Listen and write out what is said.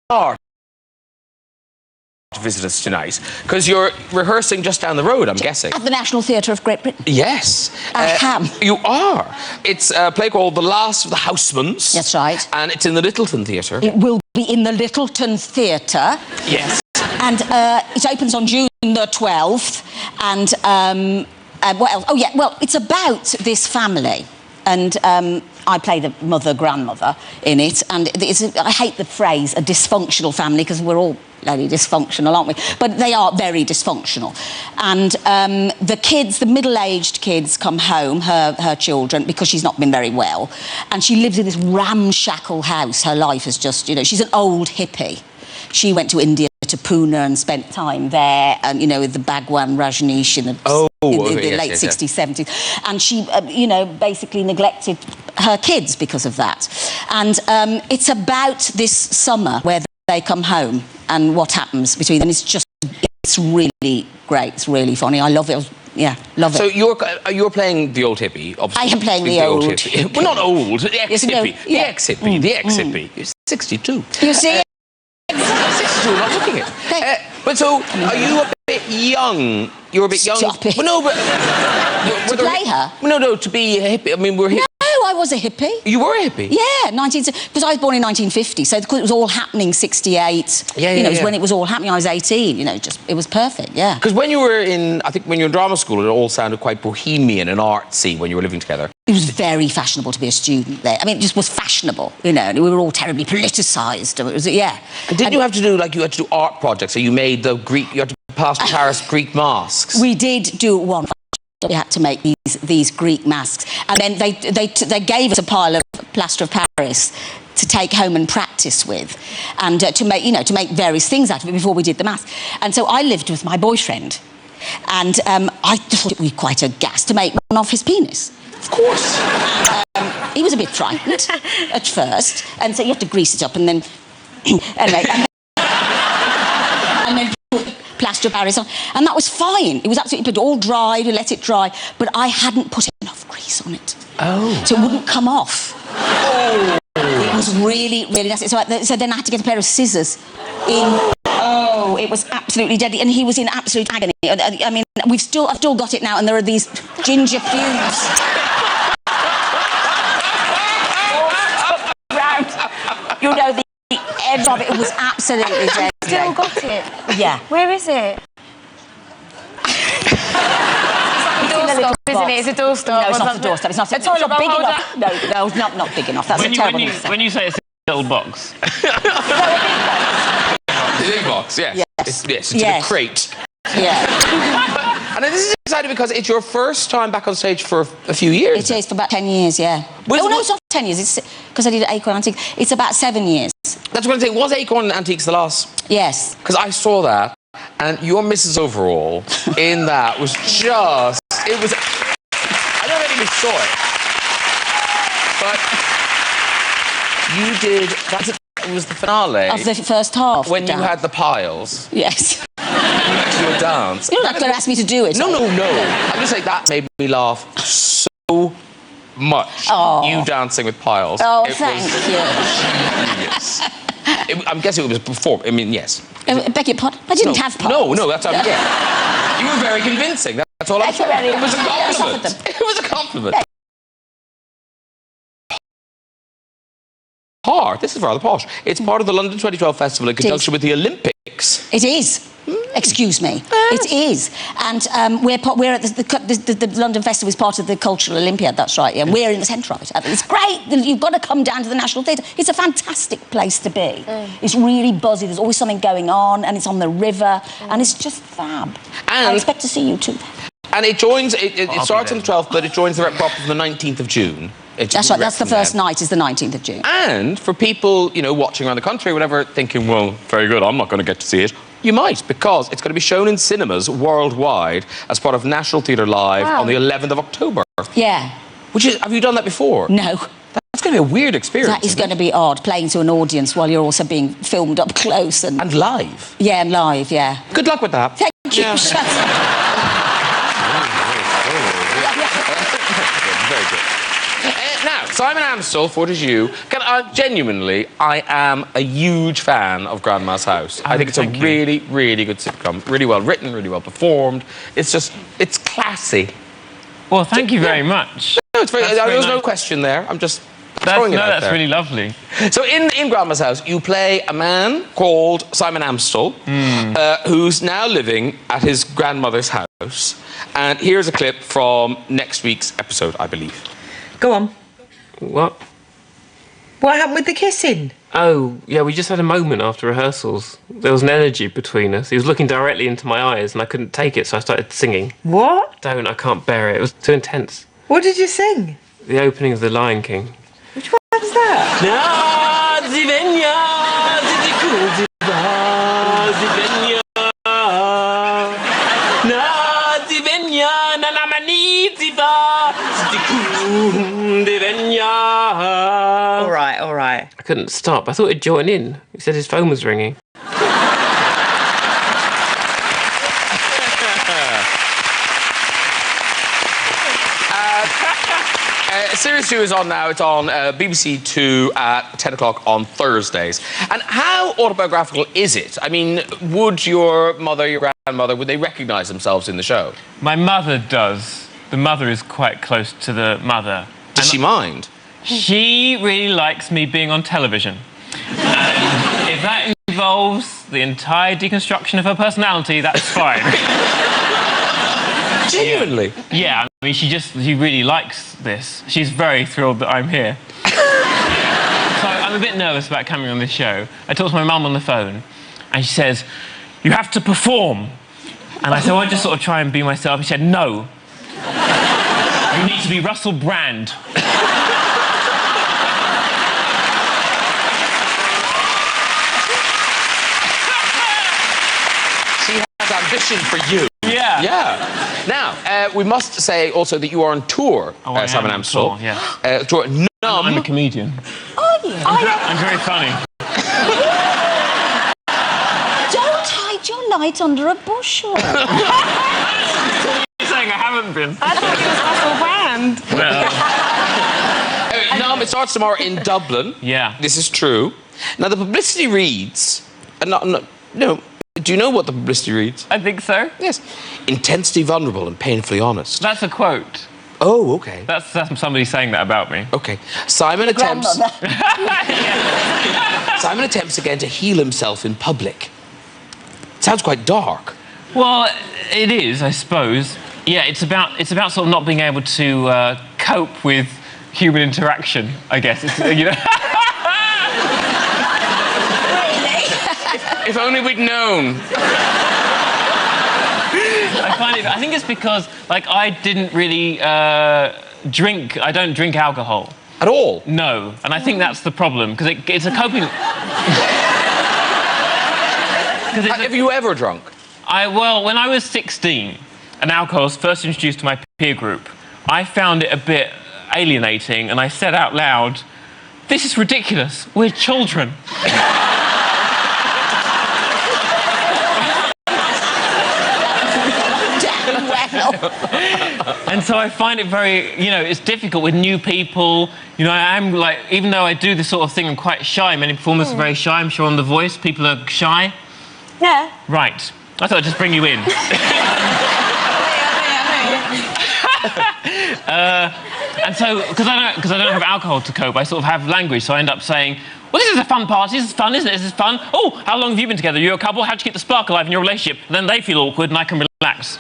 to visit us tonight, because you're rehearsing just down the road, I'm guessing. At the National Theatre of Great Britain. Yes. I am. You are. It's a play called The Last of the Housemans. That's right. And it's in the Littleton Theatre. It will be in the Littleton Theatre. Yes. And it opens on June the 12th. And what else? Oh, yeah, well, it's about this family. And I play the mother-grandmother in it. And I hate the phrase, a dysfunctional family, because we're all bloody dysfunctional, aren't we? But they are very dysfunctional. And the kids, the middle-aged kids, come home, her children, because she's not been very well. And she lives in this ramshackle house. Her life is just, you know, she's an old hippie. She went to India, to Pune, and spent time there, and, you know, with the Bhagwan Rajneesh in the late 60s, 70s. And she, you know, basically neglected her kids because of that. And it's about this summer where they come home and what happens between them. It's really great. It's really funny. I love it. Yeah, love it. So you're playing the old hippie, obviously. I am playing the old hippie. Well, not old, the ex-hippie. The ex-hippie, the ex-hippie. You're 62. You see? 62, not looking it. But so, are you a bit young? You're a bit young. Stop it. Well, no, but... to play her? No, to be a hippie. I mean, we're hippie. No, I was a hippie. You were a hippie? Yeah, because I was born in 1950, so because it was all happening, 68. Yeah, you know, it was when it was all happening. I was 18, you know, it was perfect, yeah. Because when you were in, I think when you were in drama school, it all sounded quite bohemian and artsy when you were living together. It was very fashionable to be a student there. I mean, it just was fashionable, you know, and we were all terribly politicised. It was, yeah. And didn't you have to do, like, you had to do art projects, so you made the Greek, you had to plaster Paris Greek masks? We did do one. We had to make these Greek masks, and then they gave us a pile of plaster of Paris to take home and practice with, and to make various things out of it before we did the mask. And so I lived with my boyfriend, and I thought it would be quite a gas to make one of his penis. Of course. He was a bit frightened at first, and so you have to grease it up, and then anyway, and then plaster of Paris on, and that was fine. It was absolutely all dried. We let it dry, but I hadn't put enough grease on it, so it wouldn't come off. Oh. It was really, really nasty. So then I had to get a pair of scissors. Oh, it was absolutely deadly, and he was in absolute agony. I mean, I've still got it now, and there are these ginger fumes. You know, the edge of it was absolutely dead. Still got it? Yeah. Where is it? Isn't it? It's a doorstop. No, it's not a doorstep. It's not big enough. No, it's not big enough. That's a terrible mistake. When you say it's a little box. The big box, yes. Yes. It's a crate. Yeah. And this is exciting because it's your first time back on stage for a few years. It is, for about 10 years, yeah. No, it's not 10 years. It's because I did Acorn Antique. It's about 7 years. That's what I'm saying. Was Acorn Antiques the last? Yes. Because I saw that, and your Mrs. Overall in that was just... It was... I don't know if anybody saw it, but you did... It was the finale. Of the first half. When you had the piles. Yes. You had to do a dance. You're not going to ask me to do it. No. I'm just saying that made me laugh so much. Oh. You dancing with piles. Oh, thank you. Genius. I'm guessing it was before. I mean, yes. Beg your pardon? I didn't have piles. No, that's what I'm getting. You were very convincing. That's all I'm saying. It was a compliment. It was a compliment. This is rather posh. It's part of the London 2012 Festival in conjunction with the Olympics. It is. Excuse me. It is. And we're at the London Festival is part of the Cultural Olympiad, that's right, yeah. We're in the centre of it. It's great. You've got to come down to the National Theatre. It's a fantastic place to be. It's really buzzy. There's always something going on, and it's on the river, and it's just fab. And I expect to see you too. And it joins, it starts on the 12th, but it joins the rep prop on the 19th of June. That's right, that's the first night, is the 19th of June. And for people, you know, watching around the country or whatever, thinking, well, very good, I'm not going to get to see it. You might, because it's going to be shown in cinemas worldwide as part of National Theatre Live on the 11th of October. Yeah. Which is, have you done that before? No. That's going to be a weird experience. That is going to be odd, playing to an audience while you're also being filmed up close. And live. Yeah, and live, yeah. Good luck with that. Thank you. Yeah. Very good. Now, Now, Simon Amstell, what is you? Genuinely, I am a huge fan of Grandma's House. I think it's a really, really good sitcom. Really well written, really well performed. It's just, it's classy. Well, thank you very much. No, it's very, there's no question there. I'm just throwing it out that's there. really lovely. So in Grandma's House, you play a man called Simon Amstell, who's now living at his grandmother's house. And here's a clip from next week's episode, I believe. Go on. What? What happened with the kissing? Oh, yeah, we just had a moment after rehearsals. There was an energy between us. He was looking directly into my eyes and I couldn't take it, so I started singing. What? I can't bear it. It was too intense. What did you sing? The opening of The Lion King. Which one was that? All right. I couldn't stop. I thought he'd join in. He said his phone was ringing. Series 2 is on now. It's on BBC 2 at 10 o'clock on Thursdays. And how autobiographical is it? I mean, would your mother, your grandmother, would they recognise themselves in the show? My mother does. The mother is quite close to the mother. Does she mind? She really likes me being on television. And if that involves the entire deconstruction of her personality, that's fine. Genuinely? Yeah, I mean, she really likes this. She's very thrilled that I'm here. So I'm a bit nervous about coming on this show. I talked to my mum on the phone, and she says, "You have to perform." And I said, "Well, I just sort of try and be myself." She said, "No. You need to be Russell Brand." She has ambition for you. Yeah. Yeah. Now, we must say also that you are on tour, Simon Amstell. Yeah. Tour Numb. I'm a comedian. Are you? I'm very funny. Don't hide your light under a bushel. You're saying I haven't been. I thought it was Russell Brand. Well, Numb, it starts tomorrow in Dublin. yeah. This is true. Now, the publicity reads... No, do you know what the publicity reads? I think so. Yes. Intensely vulnerable and painfully honest. That's a quote. Oh, OK. That's somebody saying that about me. OK. Simon attempts again to heal himself in public. Sounds quite dark. Well, it is, I suppose. Yeah, it's about sort of not being able to cope with human interaction, I guess. It's, you know. If only we'd known. I think it's because, like, I didn't really drink. I don't drink alcohol. At all? No. And I think that's the problem, because it's a coping... Have you ever drunk? Well, when I was 16, and alcohol was first introduced to my peer group, I found it a bit alienating, and I said out loud, "This is ridiculous. We're children." And so I find it very, it's difficult with new people. I am like, even though I do this sort of thing, I'm quite shy. Many performers are very shy. I'm sure on The Voice, people are shy. Yeah. Right. I thought I'd just bring you in. And so, because I don't have alcohol to cope, I sort of have language, so I end up saying, "Well, this is a fun party. This is fun, isn't it? This is fun. Oh, how long have you been together? You're a couple. How'd you keep the spark alive in your relationship?" And then they feel awkward, and I can relax.